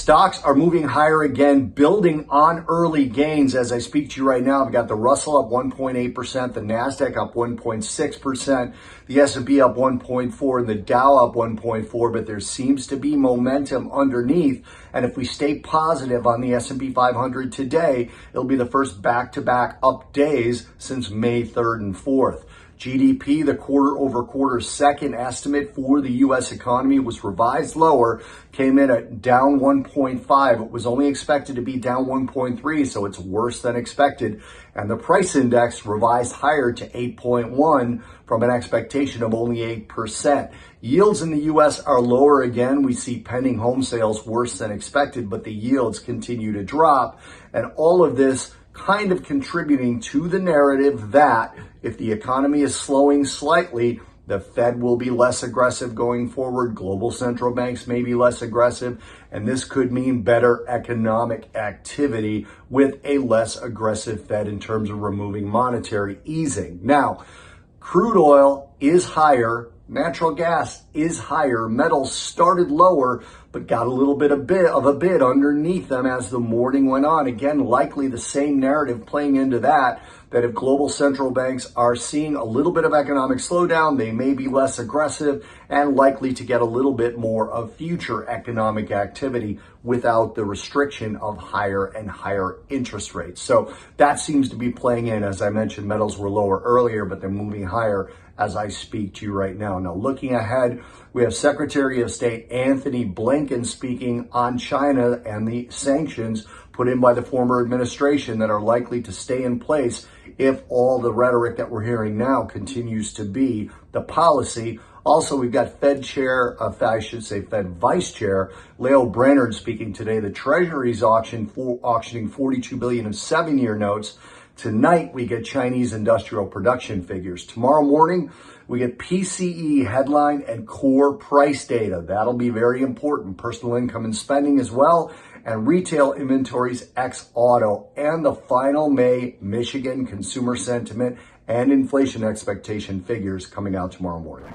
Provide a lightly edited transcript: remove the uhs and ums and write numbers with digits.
Stocks are moving higher again, building on early gains. As I speak to you right now, I've got the Russell up 1.8%, the NASDAQ up 1.6%, the S&P up 1.4%, and the Dow up 1.4%, but there seems to be momentum underneath. And if we stay positive on the S&P 500 today, it'll be the first back-to-back up days since May 3rd and 4th. GDP, the quarter-over-quarter second estimate for the U.S. economy was revised lower, came in at down 1.5. It was only expected to be down 1.3, so it's worse than expected. And the price index revised higher to 8.1 from an expectation of only 8%. Yields in the U.S. are lower again. We see pending home sales worse than expected, but the yields continue to drop. And all of this kind of contributing to the narrative that if the economy is slowing slightly, the Fed will be less aggressive going forward. Global central banks may be less aggressive, and this could mean better economic activity with a less aggressive Fed in terms of removing monetary easing. Now, crude oil is higher. Natural gas is higher. Metals started lower, but got a little bit of a bid underneath them as the morning went on. Again, likely the same narrative playing into that if global central banks are seeing a little bit of economic slowdown, they may be less aggressive and likely to get a little bit more of future economic activity without the restriction of higher and higher interest rates. So that seems to be playing in. As I mentioned, metals were lower earlier, but they're moving higher as I speak to you right now. Now, looking ahead, we have Secretary of State Anthony Blinken speaking on China and the sanctions put in by the former administration that are likely to stay in place if all the rhetoric that we're hearing now continues to be the policy. Also, we've got Fed Vice Chair Leo Brainerd speaking today. The Treasury's auctioning $42 billion of 7-year notes. Tonight, we get Chinese industrial production figures. Tomorrow morning, we get PCE headline and core price data. That'll be very important. Personal income and spending as well, and retail inventories ex auto, and the final May Michigan consumer sentiment and inflation expectation figures coming out tomorrow morning.